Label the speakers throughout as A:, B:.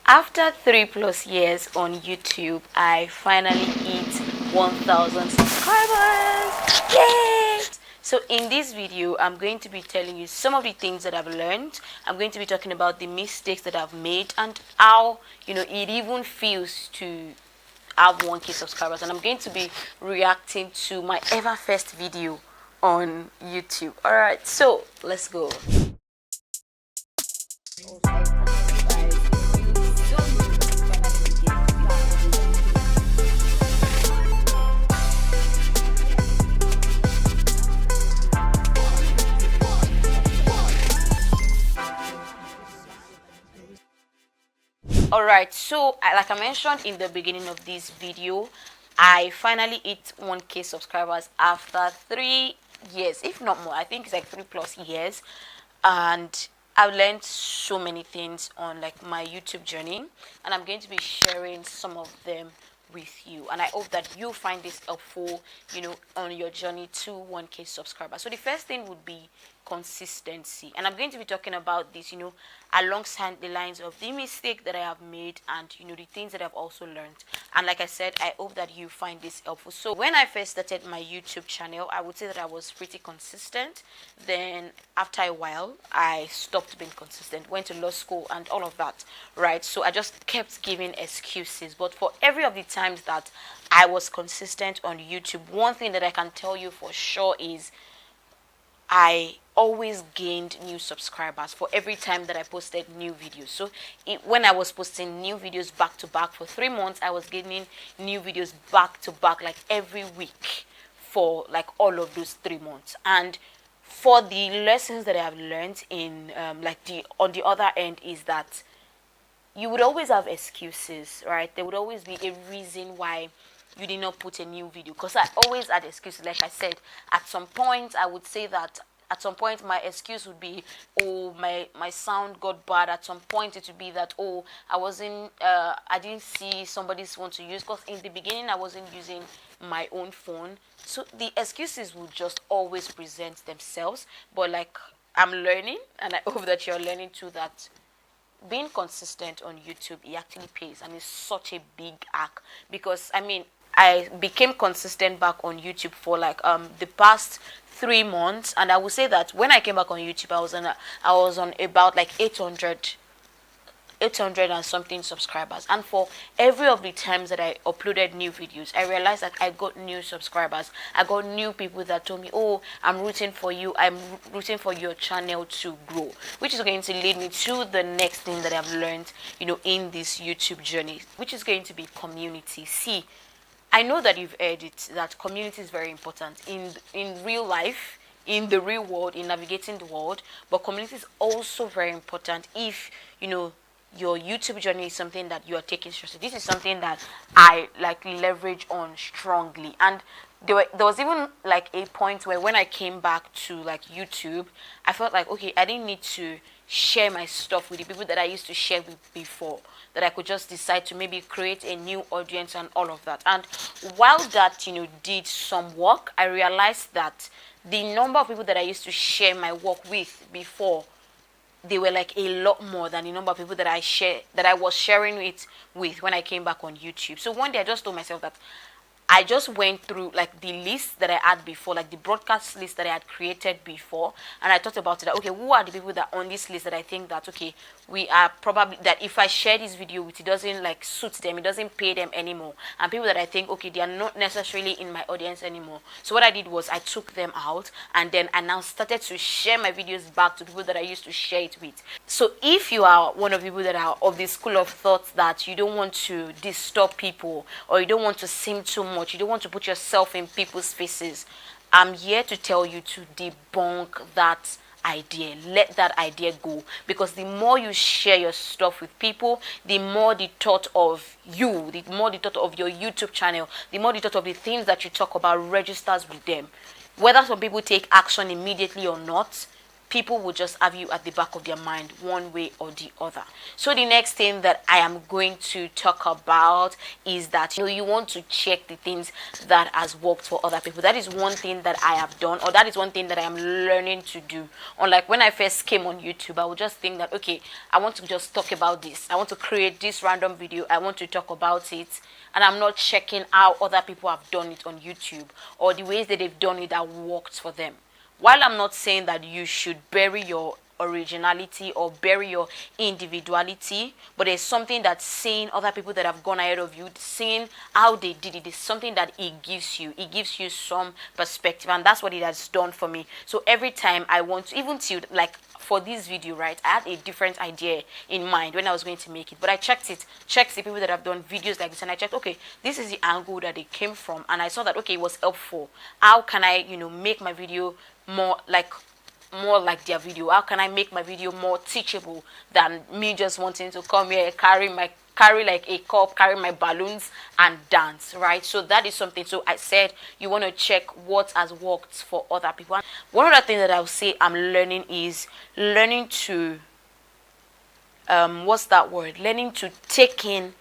A: After 3+ years on YouTube, I finally hit 1,000 subscribers. Yay! So in this video, I'm going to be telling you some of the things that I've learned. I'm going to be talking about the mistakes that I've made and how, it even feels to have 1K subscribers. And I'm going to be reacting to my ever first video on YouTube. Alright, so let's go. Alright, so like I mentioned in the beginning of this video, I finally hit 1K subscribers after 3 years, if not more. I think it's like 3+ years, and I've learned so many things on like my YouTube journey, and I'm going to be sharing some of them with you, and I hope that you find this helpful on your journey to 1K subscribers. So the first thing would be consistency, and I'm going to be talking about this alongside the lines of the mistake that I have made and the things that I've also learned. And like I said, I hope that you find this helpful. So when I first started my YouTube channel, I would say that I was pretty consistent. Then after a while I stopped being consistent, went to law school and all of that, right? So I just kept giving excuses. But for every of the times that I was consistent on YouTube, one thing that I can tell you for sure is I always gained new subscribers for every time that I posted new videos. So when I was posting new videos back to back for 3 months, I was gaining new videos back to back like every week for like all of those 3 months. And for the lessons that I have learned in on the other end is that you would always have excuses, right? There would always be a reason why you did not put a new video, because I always had excuses. Like I said, at some point I would say that at some point my excuse would be, oh, my sound got bad. At some point it would be that, oh, I didn't see somebody's phone to use, because in the beginning I wasn't using my own phone. So the excuses would just always present themselves. But like, I'm learning, and I hope that you're learning too, that being consistent on YouTube, it actually pays, and it's such a big hack. Because I became consistent back on YouTube for like the past 3 months, and I would say that when I came back on YouTube, I was on about like 800 and something subscribers. And for every of the times that I uploaded new videos, I realized that I got new subscribers. I got new people that told me, oh, I'm rooting for you, I'm rooting for your channel to grow, which is going to lead me to the next thing that I've learned in this YouTube journey, which is going to be community. See, I know that you've heard it, that community is very important in real life, in the real world, in navigating the world. But community is also very important if your YouTube journey is something that you are taking seriously. This is something that I like leverage on strongly. And there was even like a point where when I came back to like YouTube, I felt like, okay, I didn't need to share my stuff with the people that I used to share with before, that I could just decide to maybe create a new audience and all of that. And while that did some work, I realized that the number of people that I used to share my work with before, they were like a lot more than the number of people that I was sharing it with when I came back on YouTube. So one day I just told myself that I just went through like the list that I had before, like the broadcast list that I had created before, and I thought about it, that okay, who are the people that are on this list that I think that okay, we are probably, that if I share this video with, it doesn't like suit them, it doesn't pay them anymore, and people that I think okay, they are not necessarily in my audience anymore. So what I did was I took them out, and then I now started to share my videos back to people that I used to share it with. So if you are one of the people that are of the school of thought that you don't want to disturb people, or you don't want to seem too much, you don't want to put yourself in people's faces, I'm here to tell you to debunk that idea. Let that idea go, because the more you share your stuff with people, the more the thought of you, the more the thought of your YouTube channel, the more the thought of the things that you talk about registers with them. Whether some people take action immediately or not, people will just have you at the back of their mind one way or the other. So the next thing that I am going to talk about is that you want to check the things that has worked for other people. That is one thing that I have done, or that is one thing that I am learning to do. Unlike when I first came on YouTube, I would just think that, okay, I want to just talk about this, I want to create this random video, I want to talk about it, and I'm not checking how other people have done it on YouTube or the ways that they've done it that worked for them. While I'm not saying that you should bury your originality or bury your individuality, but there's something that seeing other people that have gone ahead of you, seeing how they did it, is something that it gives you some perspective, and that's what it has done for me. So every time I want to, even to like for this video, right, I had a different idea in mind when I was going to make it, but I checked the people that have done videos like this, and I checked, okay, this is the angle that they came from, and I saw that, okay, it was helpful. How can I make my video more like their video? How can I make my video more teachable than me just wanting to come here, carry like a cup, carry my balloons and dance, right? So that is something. So I said you want to check what has worked for other people. One other thing that I would say I'm learning is learning to learning to take in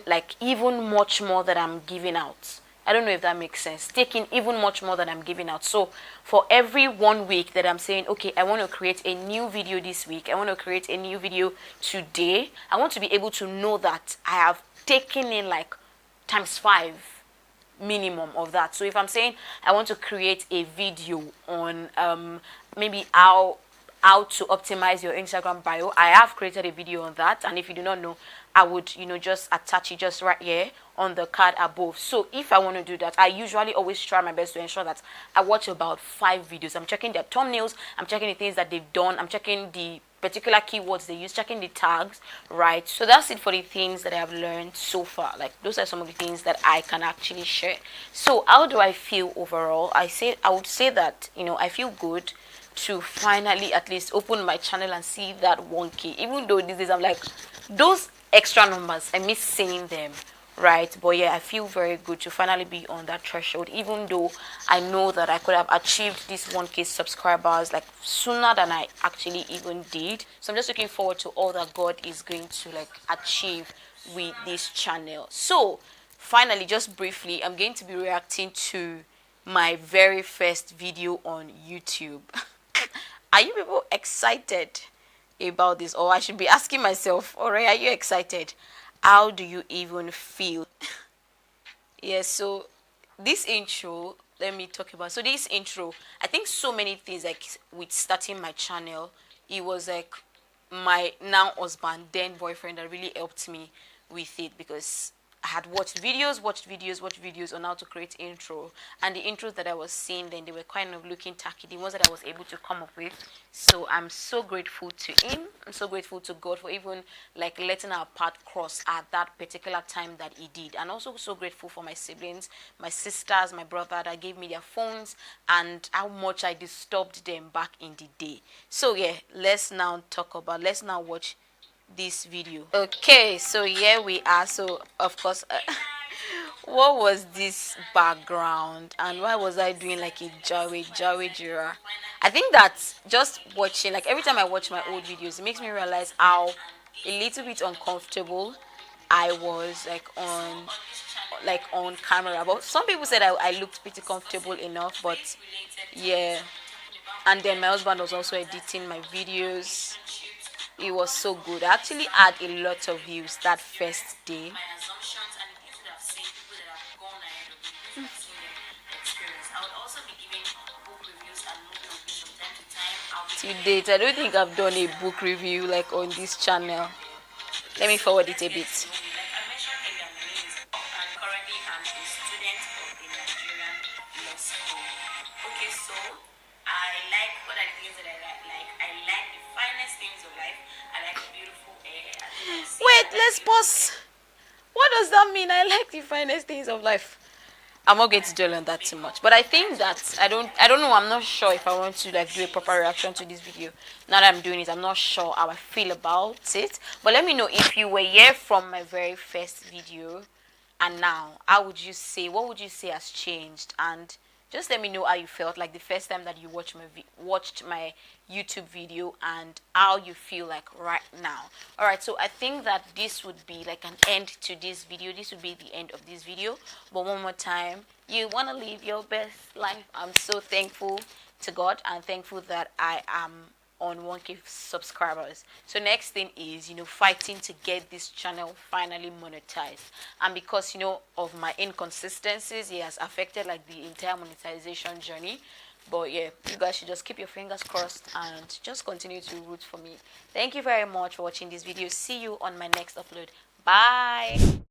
A: like even much more that I'm giving out. I don't know if that makes sense. Taking even much more than I'm giving out. So for every 1 week that I'm saying, okay, I want to create a new video this week, I want to create a new video today, I want to be able to know that I have taken in like ×5 minimum of that. So if I'm saying I want to create a video on maybe how to optimize your Instagram bio, I have created a video on that, and if you do not know, I would just attach it just right here on the card above. So if I want to do that, I usually always try my best to ensure that I watch about 5 videos. I'm checking their thumbnails, I'm checking the things that they've done, I'm checking the particular keywords they use, checking the tags, right? So that's it for the things that I have learned so far. Like those are some of the things that I can actually share. So how do I feel overall? I would say that I feel good to finally at least open my channel and see that 1K. Even though these days I'm like, those extra numbers, I miss seeing them, right? But yeah, I feel very good to finally be on that threshold, even though I know that I could have achieved this 1K subscribers like sooner than I actually even did. So I'm just looking forward to all that God is going to like achieve with this channel. So finally, just briefly, I'm going to be reacting to my very first video on YouTube. Are you people excited about this? Or I should be asking myself, all right, are you excited? How do you even feel? Yes, so this intro, let me talk about. So this intro, I think so many things like with starting my channel, it was like my now husband, then boyfriend, that really helped me with it, because I had watched videos on how to create intro, and the intros that I was seeing then, they were kind of looking tacky, the ones that I was able to come up with. So I'm so grateful to him, I'm so grateful to God for even like letting our path cross at that particular time that he did, and also so grateful for my siblings, my sisters, my brother that gave me their phones, and how much I disturbed them back in the day. So yeah, let's now watch this video. Okay, so here we are. So of course what was this background, and why was I doing like a Jawe Jira? I think that just watching, like every time I watch my old videos, it makes me realize how a little bit uncomfortable I was like on camera. But some people said I looked pretty comfortable enough, but yeah. And then my husband was also editing my videos. It was so good. I actually had a lot of views that first day. To date, I don't think I've done a book review like on this channel. Let me forward it a bit. Wait, let's pause. What does that mean? I like the finest things of life. I'm not going to dwell on that too much, but I think that I don't know. I'm not sure if I want to like do a proper reaction to this video. Now that I'm doing it, I'm not sure how I feel about it. But let me know if you were here from my very first video and now. What would you say has changed? And Just let me know how you felt like the first time that you watched my YouTube video, and how you feel like right now. All right, so I think that this would be like an end to this video. This would be the end of this video. But one more time, you want to live your best life. I'm so thankful to God and thankful that I am on 1K subscribers. So next thing is, fighting to get this channel finally monetized. And because, of my inconsistencies, it has affected like the entire monetization journey. But yeah, you guys should just keep your fingers crossed and just continue to root for me. Thank you very much for watching this video. See you on my next upload. Bye.